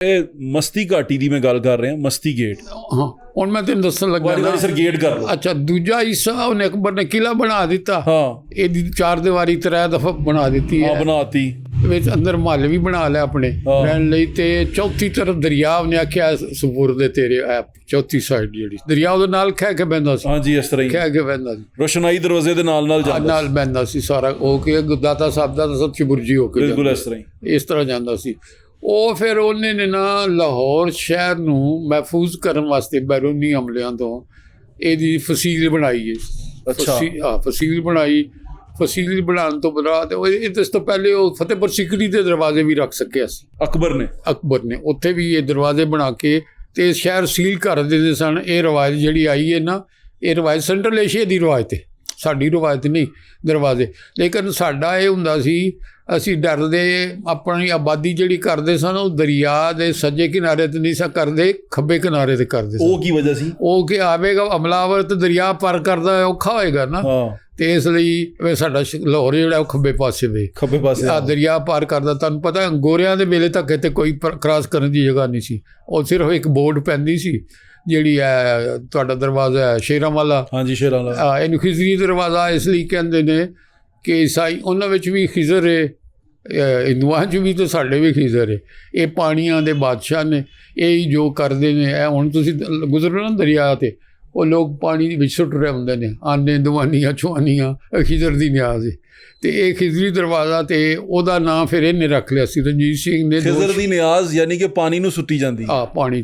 ਇਹ ਮਸਤੀ ਘਾਟੀ ਦੀ ਮੈਂ ਗੱਲ ਕਰ ਰਿਹਾ, ਮਸਤੀ ਗੇਟ। ਹਾਂ ਹੁਣ ਮੈਂ ਤੈਨੂੰ ਦੱਸਣ ਲੱਗਾ ਵਾਰੀ ਨਾ। ਸਰ ਗੇਟ ਕਰ ਲਓ। ਅੱਛਾ, ਦੂਜਾ ਹਿੱਸਾ ਉਹਨੇ ਅਕਬਰ ਨੇ ਕਿਲਾ ਬਣਾ ਦਿੱਤਾ। ਹਾਂ, ਇਹਦੀ 4 ਦੀਵਾਰੀ 3 ਦਫਾ ਬਣਾ ਦਿੱਤੀ ਹਾਂ ਹੈ। ਬਣਾਤੀ। ਵਿੱਚ ਅੰਦਰ ਮਹੱਲ ਵੀ ਬਣਾ ਲਿਆ ਆਪਣੇ ਹਾਂ। ਰਹਿਣ ਲਈ। ਤੇ ਚੌਥੀ ਤਰਫ ਦਰਿਆ ਉਹਨੇ ਆਖਿਆ ਸਪੁਰ ਦੇ ਤੇਰੇ ਚੌਥੀ ਸਾਈਡ ਜਿਹੜੀ ਦਰਿਆ ਉਹਦੇ ਨਾਲ ਖਹਿ ਕੇ ਬਹਿੰਦਾ ਸੀ। ਹਾਂਜੀ, ਇਸ ਤਰ੍ਹਾਂ ਹੀ ਖਹਿ ਕੇ ਬਹਿੰਦਾ ਸੀ, ਰੋਸ਼ਨਾਈ ਦਰਵਾਜ਼ੇ ਦੇ ਨਾਲ ਨਾਲ ਜਾਂਦਾ ਨਾਲ ਬਹਿੰਦਾ ਸੀ ਸਾਰਾ। ਉਹ ਕਿ ਦਾਤਾ ਸਾਹਿਬ ਦਾ ਸੱਚੀ ਬੁਰਜੀ ਹੋ ਕੇ ਬਿਲਕੁਲ ਜਾਂਦਾ ਇਸ ਤਰ੍ਹਾਂ ਹੀ। ਇਸ ਤਰ੍ਹਾਂ ਜਾਂਦਾ ਸੀ ਉਹ। ਫਿਰ ਉਹਨੇ ਨੇ ਨਾ ਲਾਹੌਰ ਸ਼ਹਿਰ ਨੂੰ ਮਹਿਫੂਜ਼ ਕਰਨ ਵਾਸਤੇ ਬੈਰੂਨੀ ਹਮਲਿਆਂ ਤੋਂ ਇਹਦੀ ਫਸੀਲ ਬਣਾਈ ਹੈ। ਅੱਛਾ। ਫਸੀਲ ਬਣਾਈ। ਫਸੀਲ ਬਣਾਉਣ ਤੋਂ ਬਾਅਦ ਇਸ ਤੋਂ ਪਹਿਲੇ ਉਹ ਫਤਿਹਪੁਰ ਸੀਕਰੀ ਦੇ ਦਰਵਾਜ਼ੇ ਵੀ ਰੱਖ ਸਕਿਆ ਸੀ ਅਕਬਰ ਨੇ। ਉੱਥੇ ਵੀ ਇਹ ਦਰਵਾਜ਼ੇ ਬਣਾ ਕੇ ਤੇ ਸ਼ਹਿਰ ਸੀਲ ਕਰ ਦਿੰਦੇ ਸਨ। ਇਹ ਰਵਾਇਤ ਜਿਹੜੀ ਆਈ ਹੈ ਨਾ, ਇਹ ਰਵਾਇਤ ਸੈਂਟਰਲ ਏਸ਼ੀਆ ਦੀ ਰਵਾਇਤ ਹੈ, ਸਾਡੀ ਰਵਾਇਤ ਨਹੀਂ ਦਰਵਾਜ਼ੇ। ਲੇਕਿਨ ਸਾਡਾ ਇਹ ਹੁੰਦਾ ਸੀ, ਅਸੀਂ ਡਰਦੇ ਆਪਣੀ ਆਬਾਦੀ ਜਿਹੜੀ ਕਰਦੇ ਸਨ ਉਹ ਦਰਿਆ ਦੇ ਸੱਜੇ ਕਿਨਾਰੇ ਤੇ ਨਹੀਂ ਸਾ ਕਰਦੇ, ਖੱਬੇ ਕਿਨਾਰੇ ਤੇ ਕਰਦੇ ਸਨ। ਉਹ ਕੀ ਵਜ੍ਹਾ ਸੀ? ਉਹ ਕਿ ਆਵੇਗਾ ਹਮਲਾਵਰ ਤੇ ਦਰਿਆ ਪਾਰ ਕਰਦਾ ਔਖਾ ਹੋਏਗਾ ਨਾ। ਹਾਂ, ਤੇ ਇਸ ਲਈ ਸਾਡਾ ਲਾਹੌਰ ਜਿਹੜਾ ਉਹ ਖੱਬੇ ਪਾਸੇ ਦਰਿਆ ਪਾਰ ਕਰਦਾ। ਤੁਹਾਨੂੰ ਪਤਾ ਗੋਰਿਆਂ ਦੇ ਵੇਲੇ ਤੱਕ ਇੱਥੇ ਕੋਈ ਕ੍ਰਾਸ ਕਰਨ ਦੀ ਜਗ੍ਹਾ ਨਹੀਂ ਸੀ। ਉਹ ਸਿਰਫ ਇੱਕ ਬੋਰਡ ਪੈਂਦੀ ਸੀ ਜਿਹੜੀ ਹੈ ਤੁਹਾਡਾ ਦਰਵਾਜ਼ਾ ਹੈ ਸ਼ੇਰਾਂ ਵਾਲਾ। ਹਾਂਜੀ, ਸ਼ੇਰਾਂ ਵਾਲਾ। ਇਹਨੂੰ ਖਿਜ਼ਰੀ ਦਰਵਾਜ਼ਾ ਇਸ ਲਈ ਕਹਿੰਦੇ ਨੇ ਕਿ ਈਸਾਈ ਉਹਨਾਂ ਵਿੱਚ ਵੀ ਖਿਜ਼ਰ ਹੈ, ਹਿੰਦੂਆਂ 'ਚ ਵੀ ਤੇ ਸਾਡੇ ਵੀ ਖਿਜ਼ਰ ਹੈ। ਇਹ ਪਾਣੀਆਂ ਦੇ ਬਾਦਸ਼ਾਹ ਨੇ, ਇਹ ਜੋ ਕਰਦੇ ਨੇ। ਇਹ ਹੁਣ ਤੁਸੀਂ ਗੁਜ਼ਰੋ ਨਾ ਦਰਿਆ 'ਤੇ, ਉਹ ਲੋਕ ਪਾਣੀ ਦੇ ਵਿੱਚ ਸੁੱਟ ਰਹੇ ਹੁੰਦੇ ਨੇ ਆਨੇ ਦਵਾਨੀਆਂ ਚੁਆਨੀਆਂ, ਖਿਜ਼ਰ ਦੀ ਨਿਆਜ਼ ਹੈ। ਤੇ ਇਹ ਖਿਜ਼ਰੀ ਦਰਵਾਜ਼ਾ ਤੇ ਉਹਦਾ ਨਾਂ ਫਿਰ ਇਹਨੇ ਰੱਖ ਲਿਆ ਸੀ, ਰਣਜੀਤ ਸਿੰਘ ਨੇ। ਖਿਜ਼ਰ ਦੀ ਨਿਆਜ਼ ਯਾਨੀ ਕਿ ਪਾਣੀ ਨੂੰ ਸੁੱਟੀ ਜਾਂਦੀ। ਪਾਣੀ